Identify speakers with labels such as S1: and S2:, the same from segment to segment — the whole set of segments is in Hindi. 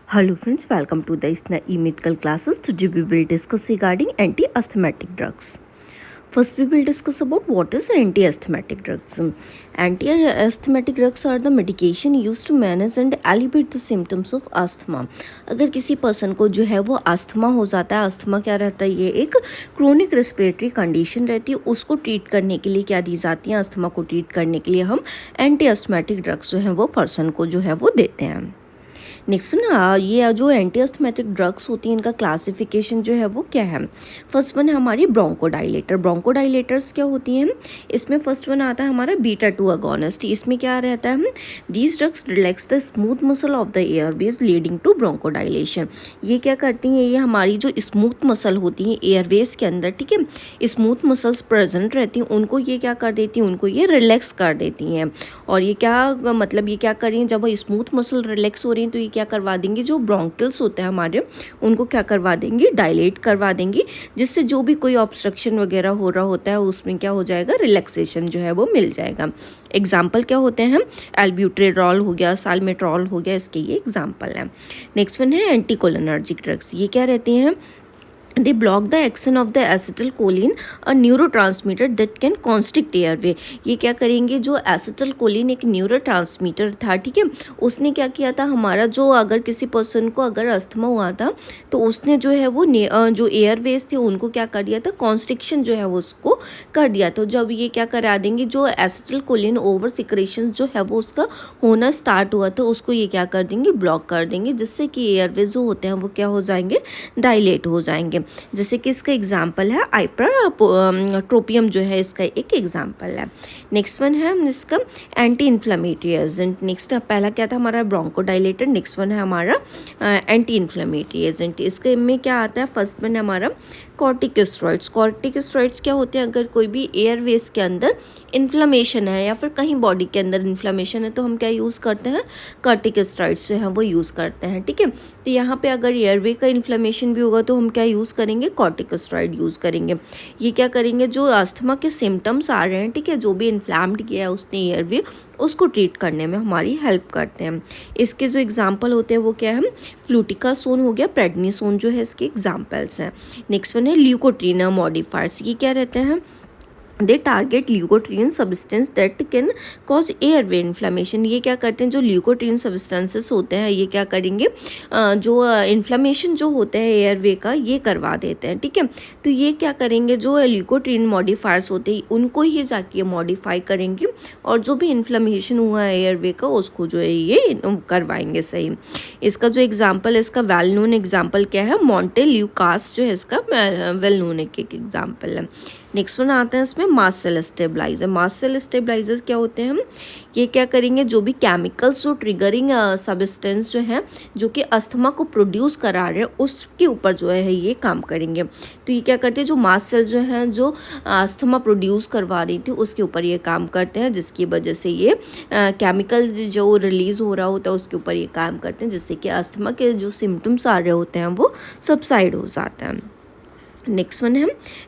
S1: Hello friends, welcome to the ISNA e-medical classes. Today we will discuss regarding anti-asthmatic drugs. First we will discuss about what is anti-asthmatic drugs. Anti-asthmatic drugs are the medication used to manage and alleviate the symptoms of asthma. अगर किसी पर्सन को जो है वो अस्थमा हो जाता है, अस्थमा क्या रहता है, ये एक क्रोनिक रेस्पिरेटरी कंडीशन रहती है, उसको ट्रीट करने के लिए क्या दी जाती है, अस्थमा को ट्रीट करने के लिए हम एंटी अस्थमेटिक ड्रग्स जो हैं वो पर्सन को जो है वो देते हैं। नेक्स्ट ना, ये जो एंटी अस्थमेटिक ड्रग्स होती हैं इनका क्लासिफिकेशन जो है वो क्या है। फर्स्ट वन है हमारी ब्रोंकोडाइलेटर। ब्रोंकोडाइलेटर्स क्या होती हैं, इसमें फर्स्ट वन आता है हमारा बीटा 2 अगोनिस्ट। इसमें क्या रहता है, these drugs relax the smooth muscle of the airways leading to bronchodilation. ये क्या करती हैं, ये हमारी जो स्मूथ मसल होती हैं एयरवेज के अंदर, ठीक है, स्मूथ मसल्स प्रेजेंट रहती हैं, उनको ये क्या कर देती हैं, उनको ये रिलैक्स कर देती हैं। और ये क्या मतलब, ये क्या कर रही हैं, जब स्मूथ मसल रिलैक्स हो रही हैं तो ये क्या करवा देंगी, जो ब्रोंकिल्स होते हैं हमारे उनको क्या करवा देंगी, डायलेट करवा देंगी, जिससे जो भी कोई ऑब्स्ट्रक्शन वगैरह हो रहा होता है उसमें क्या हो जाएगा, रिलैक्सेशन जो है वो मिल जाएगा। एग्जाम्पल क्या होते हैं, एल्ब्यूटेरॉल हो गया, साल्मेट्रॉल हो गया, इसके ये एग्जाम्पल है। नेक्स्ट वन है एंटीकोलिनर्जिक ड्रग्स। ये क्या रहती हैं, they block the action of the acetylcholine, a neurotransmitter that can constrict airway। ये क्या करेंगे, जो एसिटिलकोलिन एक न्यूरोट्रांसमीटर था, ठीक है, उसने क्या किया था, हमारा जो अगर किसी पर्सन को अगर अस्थमा हुआ था तो उसने जो है वो जो एयरवेज थे उनको क्या कर दिया था, कॉन्स्ट्रिक्शन जो है वो उसको कर दिया। तो जब ये क्या करा देंगे, जो एसिटिलकोलिन ओवर सिक्रेशन जो है वो उसका होना स्टार्ट हुआ था उसको ये क्या कर देंगे, ब्लॉक कर देंगे, जिससे कि एयरवेज जो होते हैं वो क्या हो जाएंगे, डायलेट हो जाएंगे। जैसे कि इसका एग्जाम्पल है आइप्राट्रोपियम जो है इसका एक एग्जाम्पल है। नेक्स्ट वन है इसका एंटी इन्फ्लेमेटरी एजेंट। नेक्स्ट पहला क्या था हमारा ब्रोंकोडाइलेटर, नेक्स्ट वन है हमारा एंटी इन्फ्लेमेटरी एजेंट। इसके में क्या आता है, फर्स्ट वन है हमारा कॉर्टिकोस्टेरॉइड्स। कॉर्टिकोस्टेरॉइड्स क्या होते हैं, अगर कोई भी एयरवेज के अंदर इन्फ्लेमेशन है या फिर कहीं बॉडी के अंदर इन्फ्लेमेशन है तो हम क्या यूज़ करते हैं, कॉर्टिकोस्टेरॉइड्स जो है वो यूज़ करते हैं, ठीक है। तो यहाँ पे अगर एयरवे का इन्फ्लेमेशन भी होगा तो हम क्या यूज़ करेंगे, कॉर्टिकोस्टेरॉइड यूज़ करेंगे। ये क्या करेंगे, जो अस्थमा के सिम्टम्स आ रहे हैं, ठीक है, जो भी इन्फ्लैम्ड किया है उसने एयरवे, उसको ट्रीट करने में हमारी हेल्प करते हैं। इसके जो एग्जाम्पल होते हैं वो क्या है, फ्लूटिकासोन हो गया, प्रेडनिसोन जो है इसके एग्जाम्पल्स हैं। नेक्स्ट वन है ल्यूकोट्रीन मॉडिफायर्स। ये क्या रहते हैं, they target leukotriene substance that can cause airway inflammation. ये क्या करते हैं, जो ल्यूकोट्रीन सब्सटेंसेस होते हैं ये क्या करेंगे, जो इन्फ्लेमेशन जो होता है एयरवे का ये करवा देते हैं, ठीक है। तो ये क्या करेंगे, जो ल्यूकोट्रीन मॉडिफायर्स होते हैं उनको ही जाके मॉडिफाई करेंगे और जो भी इन्फ्लेमेशन हुआ है एयरवे का उसको जो है ये करवाएंगे सही। इसका जो एग्जाम्पल है, इसका वेल नोन एग्जाम्पल क्या है, मॉन्टेल्यूकास जो है इसका वेल नोन एक एग्जाम्पल है। नेक्स्ट वन आता है इसमें mast cell stabiliser. Mast cell stabilisers क्या होते हैं, हम ये क्या करेंगे, जो भी केमिकल्स जो ट्रिगरिंग सब्सटेंस जो है जो कि अस्थमा को प्रोड्यूस करा रहे हैं उसके ऊपर जो है ये काम करेंगे। तो ये क्या करते हैं, जो मास्ट सेल जो हैं जो अस्थमा प्रोड्यूस करवा रही थी उसके ऊपर ये काम करते हैं, जिसकी वजह से ये केमिकल जो रिलीज़ हो रहा होता है उसके ऊपर ये काम करते हैं, जिससे कि अस्थमा के जो सिम्टम्स आ रहे होते हैं वो सबसाइड हो जाते हैं। नेक्स्ट वन है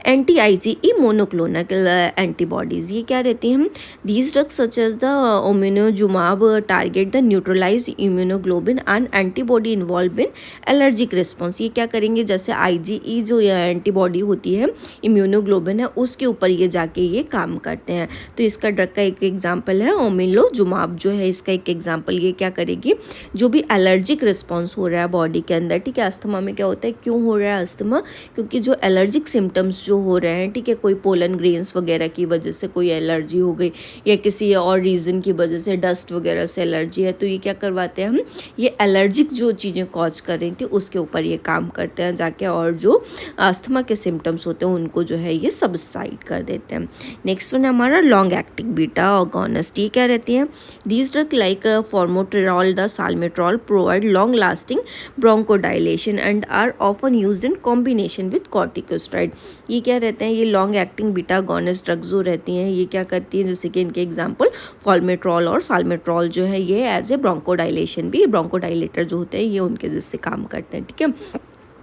S1: एंटी आईजीई मोनोक्लोनल एंटीबॉडीज़। ये क्या रहती हैं, these drugs such as the omalizumab target the neutralize immunoglobin and antibody involve in allergic response. ये क्या करेंगे, जैसे आईजीई जो एंटीबॉडी होती है, इम्यूनोग्लोबिन है, उसके ऊपर ये जाके ये काम करते हैं। तो इसका ड्रग का एक एग्जाम्पल है ओमिलोजुमाब जो है इसका एक एग्जाम्पल। ये क्या करेगी, जो भी एलर्जिक रिस्पॉन्स हो रहा है बॉडी के अंदर, ठीक है, अस्थमा में क्या होता है, क्यों हो रहा है अस्थमा, क्योंकि जो एलर्जिक सिम्टम्स जो हो रहे हैं, ठीक है, कोई पोलन ग्रेन्स वगैरह की वजह से कोई एलर्जी हो गई या किसी और रीज़न की वजह से डस्ट वगैरह से एलर्जी है, तो ये क्या करवाते हैं हम, ये एलर्जिक जो चीज़ें कॉज कर रही थी उसके ऊपर ये काम करते हैं जाके, और जो अस्थमा के सिम्टम्स होते हैं उनको जो है ये सबसाइड कर देते हैं। नेक्स्ट वन है हमारा लॉन्ग एक्टिंग बीटा अगोनिस्ट। ये क्या रहती हैं, these drug like formoterol the salmeterol provide long lasting bronchodilation and are often used in combination with corticosteroid. ये क्या रहते हैं, ये long acting beta agonist drugs जो रहती हैं ये क्या करती हैं, जैसे कि इनके एग्जांपल फॉर्मेट्रॉल और साल्मेट्रॉल जो है ये एज ए ब्रोंकोडाइलेशन भी, ब्रोंकोडाइलेटर जो होते हैं ये उनके जैसे काम करते हैं, ठीक है।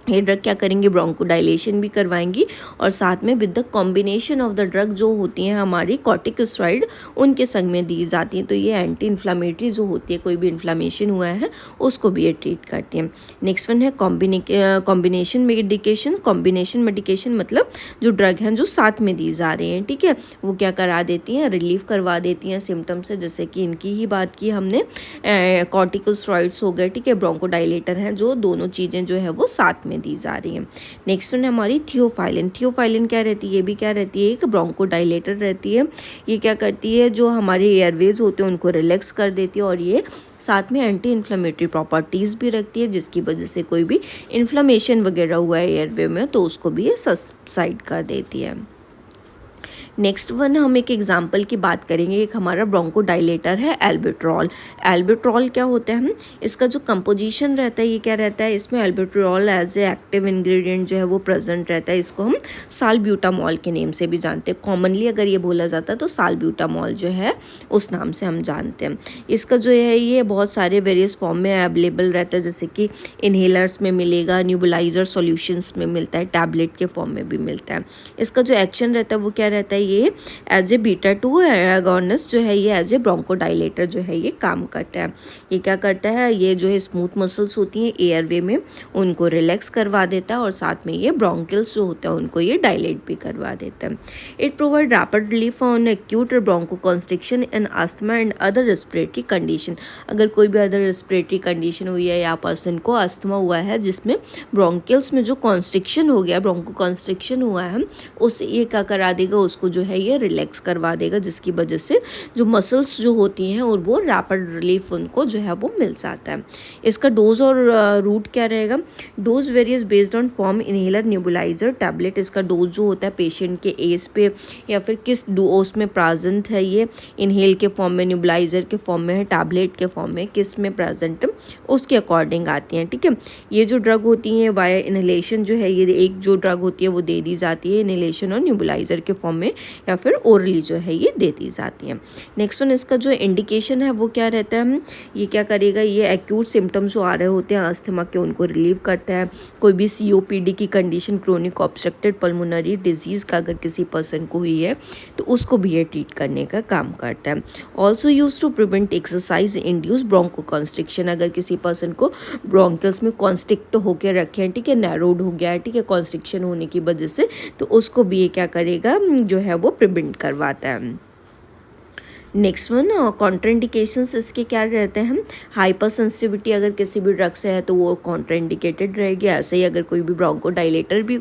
S1: ये ड्रग क्या करेंगे, ब्रोंकोडाइलेशन भी करवाएंगी और साथ में with the combination of the drug जो होती हैं हमारी कॉर्टिकोस्टेरॉइड उनके संग में दी जाती हैं। तो ये एंटी इन्फ्लामेटरी जो होती है, कोई भी इन्फ्लामेशन हुआ है उसको भी ये ट्रीट करती हैं। नेक्स्ट वन है कॉम्बिनेशन मेडिकेशन। कॉम्बिनेशन मेडिकेशन मतलब जो ड्रग हैं जो साथ में दी जा रही हैं, ठीक है, वो क्या करा देती हैं, रिलीफ करवा देती हैं सिम्टम्स से। जैसे कि इनकी ही बात की हमने, कॉर्टिकोस्टेरॉइड्स हो गए, ठीक है, ब्रोंकोडाइलेटर हैं, जो दोनों चीज़ें जो है वो साथ में दी जा रही है। नेक्स्ट वन है हमारी थियोफाइलिन। थियोफाइलिन क्या रहती है, ये भी क्या रहती है, एक ब्रोंकोडाइलेटर रहती है। ये क्या करती है, जो हमारे एयरवेज होते हैं उनको रिलैक्स कर देती है और ये साथ में एंटी इन्फ्लेमेटरी प्रॉपर्टीज़ भी रखती है, जिसकी वजह से कोई भी इन्फ्लेमेशन वगैरह हुआ है एयरवे में तो उसको भी ये सबसाइड कर देती है। नेक्स्ट वन हम एक एग्जांपल की बात करेंगे। एक हमारा ब्रोंकोडाइलेटर है एल्बेट्रॉल। एल्बेट्रॉल क्या होता है, इसका जो कंपोजिशन रहता है ये क्या रहता है, इसमें एल्बेट्रॉल एज ए एक्टिव इंग्रेडिएंट जो है वो प्रेजेंट रहता है। इसको हम सालब्यूटामॉल के नेम से भी जानते हैं। कॉमनली अगर ये बोला जाता है तो सालब्यूटामॉल जो है उस नाम से हम जानते हैं। इसका जो है ये बहुत सारे वेरियस फॉर्म में अवेलेबल रहता है, जैसे कि इन्हेलर्स में मिलेगा, न्यूबलाइजर सॉल्यूशंस में मिलता है, टैबलेट के फॉर्म में भी मिलता है। इसका जो एक्शन रहता है वो क्या रहता है, ये एज ए बीटा 2 एगोनिस्ट जो है ये एज ए ब्रोंकोडाइलेटर जो है ये काम करता है। ये क्या करता है, ये जो है स्मूथ मसल्स होती हैं एयरवे में उनको रिलैक्स करवा देता है और साथ में ये ब्रोंकिल्स जो होता है उनको ये डायलेट भी करवा देता है। It provide rapid relief on acute bronchoconstriction in asthma and other respiratory condition. अगर कोई भी अदर रेस्पिरेटरी कंडीशन हुई है या पर्सन को अस्थमा हुआ है जिसमें ब्रोंकिल्स में जो कॉन्स्ट्रिक्शन हो गया, ब्रोंकोकॉन्स्ट्रिक्शन हुआ है, उससे ये क्या करा देगा, उसको जो है ये रिलैक्स करवा देगा, जिसकी वजह से जो मसल्स जो होती हैं और वो रैपिड रिलीफ उनको जो है वो मिल जाता है। इसका डोज और रूट क्या रहेगा, dose various based on form, inhaler, nebuliser, tablet. इसका डोज जो होता है पेशेंट के एज पे या फिर किस डोज में प्रेजेंट है, ये इनहेल के फॉर्म में, न्यूबलाइजर के फॉर्म में है, टैबलेट के फॉर्म में, किस में प्रेजेंट है उसके अकॉर्डिंग आती हैं, ठीक है। ये जो ड्रग होती हैं वाया इनहेलेशन जो है, ये एक जो ड्रग होती है वो दे दी जाती है इनहेलेशन और न्यूबलाइजर के फॉर्म में या फिर ओरली जो है ये दे दी जाती है। नेक्स्ट वन इसका जो इंडिकेशन है वो क्या रहता है, ये क्या करेगा, ये एक्यूट सिम्टम्स जो आ रहे होते हैं अस्थमा के उनको रिलीव करता है। कोई भी COPD की condition, chronic obstructed pulmonary disease का अगर किसी पर्सन को हुई है तो उसको भी ये ट्रीट करने का काम करता है। Also use to prevent exercise induce bronchoconstriction. अगर किसी पर्सन को ब्रोंकिल्स में कॉन्स्ट्रिक्ट होकर रखे हैं, ठीक है, नैरोड हो गया है, ठीक है, कॉन्स्ट्रिक्शन होने की वजह से, तो उसको भी ये क्या करेगा जो है वो प्रिवेंट करवाता है। नेक्स्ट वन कॉन्ट्राइंडिकेशंस इसके क्या रहते हैं, हाइपर सेंसिटिविटी अगर किसी भी ड्रग से है तो वो कॉन्ट्राइंडिकेटेड रहेगी। ऐसे ही अगर कोई भी ब्रोंकोडाइलेटर भी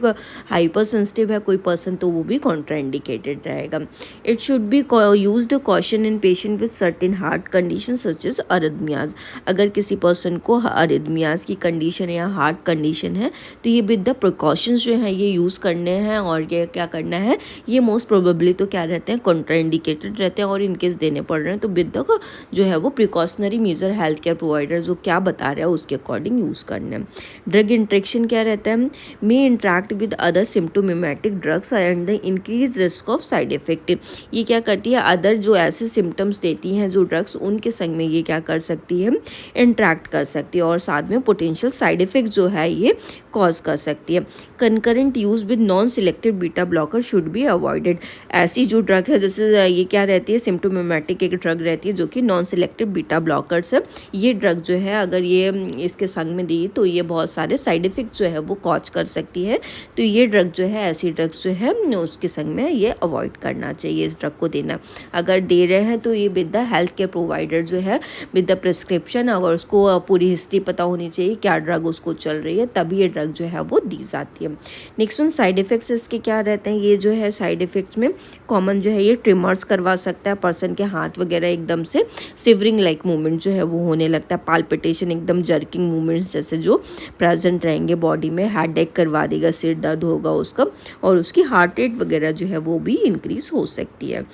S1: हाइपर सेंसिटिव है कोई पर्सन तो वो भी कॉन्ट्राइंडिकेटेड रहेगा। It should be used caution in patient with certain heart condition such as arrhythmias. अगर किसी पर्सन को अरिदमियाज की कंडीशन या हार्ट कंडीशन है तो ये विद द प्रिकॉशंस जो है ये यूज़ करने हैं और ये क्या करना है, ये मोस्ट प्रोबेबली तो क्या रहते हैं, कॉन्ट्राइंडिकेटेड रहते हैं और इनकेस देने पड़ रहे हैं तो विद द जो है वो precautionary major health care provider जो क्या बता रहा है उसके अकॉर्डिंग यूज़ करना है। ड्रग इंट्रैक्शन क्या रहता है, may interact with other symptomatic drugs and the increase risk of side effect. ये क्या करती है, अदर जो ऐसे सिम्टम्स देती हैं जो ड्रग्स उनके संग में ये क्या कर सकती है, इंट्रैक्ट कर सकती है और साथ में पोटेंशियल साइड इफेक्ट जो है ये कॉज कर सकती है। Concurrent use with non selected beta blocker should be avoided. ऐसी जो ड्रग है जैसे ये क्या रहती है, सिम्टोमेटिक एक ड्रग रहती है जो कि नॉन सिलेक्टिव बीटा ब्लॉकर्स है। ये ड्रग जो है अगर ये इसके संग में दी तो ये बहुत सारे साइड इफेक्ट जो है वो कॉज कर सकती है। तो ये ड्रग जो है, ऐसी ड्रग्स जो है उसके संग में ये अवॉइड करना चाहिए इस ड्रग को देना। अगर दे रहे हैं तो ये with the health care provider जो है विद द प्रिस्क्रिप्शन, अगर उसको पूरी हिस्ट्री पता होनी चाहिए क्या ड्रग उसको चल रही है तभी ये ड्रग जो है वो दी जाती है। नेक्स्ट वन साइड इफेक्ट्स इसके क्या रहते हैं, ये जो है साइड इफेक्ट्स में कॉमन जो है ये ट्रिमर्स करवा सकता है, पर्सन के हाथ वगैरह एकदम से सिवरिंग लाइक मूवमेंट जो है वो होने लगता है, पाल्पिटेशन एकदम जर्किंग मूवमेंट्स जैसे जो प्रेजेंट रहेंगे बॉडी में, हेडेक करवा देगा, सिर दर्द होगा उसका और उसकी हार्ट रेट वगैरह जो है वो भी इंक्रीज हो सकती है।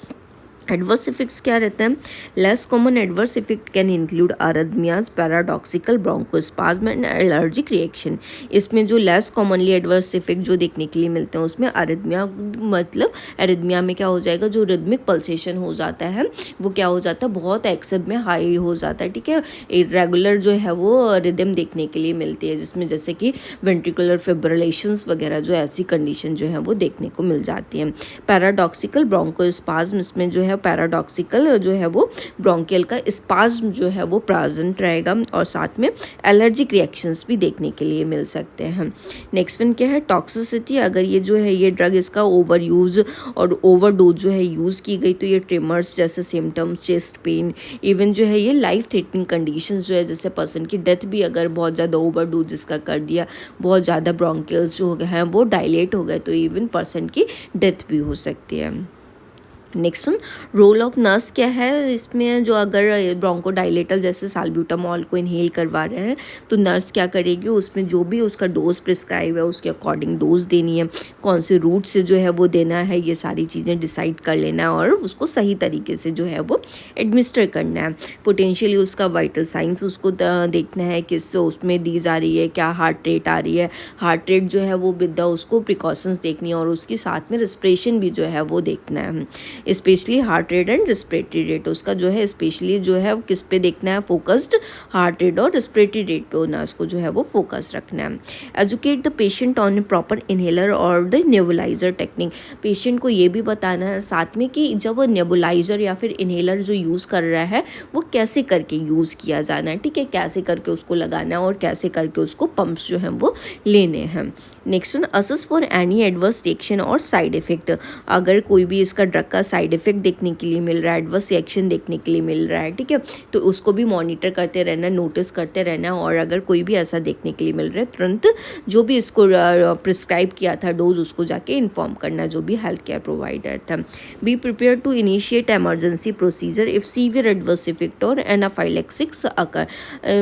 S1: एडवर्स इफेक्ट्स क्या रहते हैं? Less common adverse effect can include अरिथमियाज, paradoxical bronchospasm and allergic reaction. इसमें जो लेस कॉमनली एडवर्स इफेक्ट जो देखने के लिए मिलते हैं उसमें अरिथमिया, मतलब अरिथमिया में क्या हो जाएगा, जो रिदमिक पल्सेशन हो जाता है वो क्या हो जाता है, बहुत एक्सेस में हाई हो जाता है, ठीक है। इरेगुलर जो है वो रिदम देखने के लिए मिलती है, जिसमें जैसे कि वेंट्रिकुलर फिब्रिलेशंस वगैरह जो ऐसी कंडीशन जो है वो देखने को मिल जाती है। पैराडॉक्सिकल ब्रोंकोस्पाज्म, इसमें जो है पैराडॉक्सिकल जो है वो ब्रोंकियल का स्पाज्म जो है वो प्रेजेंट रहेगा, और साथ में एलर्जिक रिएक्शंस भी देखने के लिए मिल सकते हैं। नेक्स्ट वन क्या है? टॉक्सिसिटी। अगर ये जो है ये ड्रग इसका ओवर यूज़ और ओवरडोज जो है यूज़ की गई तो ये ट्रिमर्स जैसे सिम्टम्स, चेस्ट पेन, इवन जो है ये लाइफ थ्रेटनिंग कंडीशंस जो है, जैसे पर्सन की डेथ भी अगर बहुत ज़्यादा ओवरडोज इसका कर दिया, बहुत ज़्यादा ब्रोंकियल्स जो हैं वो डायलेट हो गए तो इवन पर्सन की डेथ भी हो सकती है। Next one, role of nurse क्या है इसमें? जो अगर ब्रोंकोडाइलेटर जैसे साल्ब्यूटामॉल को इनहेल करवा रहे हैं तो नर्स क्या करेगी, उसमें जो भी उसका डोज प्रिस्क्राइब है उसके अकॉर्डिंग डोज देनी है, कौन से रूट से जो है वो देना है, ये सारी चीज़ें डिसाइड कर लेना है और उसको सही तरीके से जो है वो एडमिनिस्टर करना है। पोटेंशियली उसका वाइटल साइंस उसको देखना है, किस उसमें डीज आ रही है, क्या हार्ट रेट आ रही है, हार्ट रेट जो है वो विद उसको प्रिकॉशंस देखनी है, और उसके साथ में रेस्पिरेशन भी जो है वो देखना है, specially heart rate and respiratory rate. उसका जो है स्पेशली जो है किस पे देखना है, फोकस्ड हार्ट रेट और रेस्पिरेटरी रेट पे नर्स को जो है वो फोकस रखना है। Educate the patient on proper inhaler और द नेबुलाइजर टेक्निक। पेशेंट को ये भी बताना है साथ में कि जब वो नेबुलाइजर या फिर इनहेलर जो यूज़ कर रहा है वो कैसे करके यूज़ किया जाना है, ठीक है, कैसे करके उसको लगाना है और कैसे करके उसको पंप्स जो हैं वो लेने हैं। Next one, assess for any adverse reaction और साइड इफेक्ट। अगर कोई भी इसका ड्रग का साइड इफेक्ट देखने के लिए मिल रहा है, एडवर्स रिएक्शन देखने के लिए मिल रहा है, ठीक है, तो उसको भी मॉनिटर करते रहना, नोटिस करते रहना, और अगर कोई भी ऐसा देखने के लिए मिल रहा है तुरंत जो भी इसको प्रिस्क्राइब किया था डोज उसको जाके इन्फॉर्म करना, जो भी हेल्थ केयर प्रोवाइडर था। Be prepare to initiate emergency procedure if severe adverse effect और एनाफाइलेक्सिस अकर।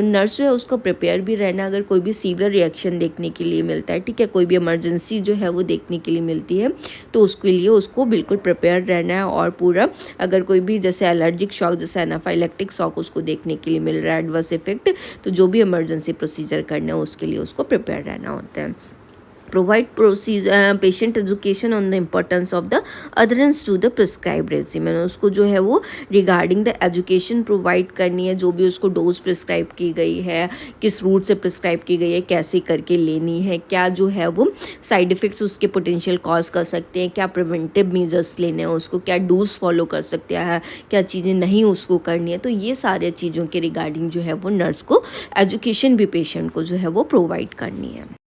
S1: नर्स जो है उसको प्रिपेयर भी रहना अगर कोई भी सीवियर रिएक्शन देखने के लिए मिलता है, ठीक है, कोई भी इमरजेंसी जो है वो देखने के लिए मिलती है तो उसके लिए उसको बिल्कुल प्रिपेयर रहना है, और पूरा अगर कोई भी जैसे एलर्जिक शॉक जैसे एनाफाइलेक्टिक शॉक उसको देखने के लिए मिल रहा है एडवर्स इफेक्ट, तो जो भी इमरजेंसी प्रोसीजर करना है उसके लिए उसको प्रिपेयर रहना होता है। Provide patient education on the importance of the adherence to the prescribed regimen। उसको जो है वो रिगार्डिंग द एजुकेशन प्रोवाइड करनी है, जो भी उसको डोज प्रिस्क्राइब की गई है, किस रूट से प्रिस्क्राइब की गई है, कैसे करके लेनी है, क्या जो है वो साइड इफ़ेक्ट्स उसके पोटेंशियल कॉज कर सकते हैं, क्या प्रिवेंटिव मेजर्स लेने हैं उसको, क्या डोज फॉलो कर सकते हैं, क्या चीज़ें नहीं उसको करनी है, तो ये सारे चीज़ों के रिगार्डिंग जो है वो नर्स को एजुकेशन भी पेशेंट को जो है वो प्रोवाइड करनी है।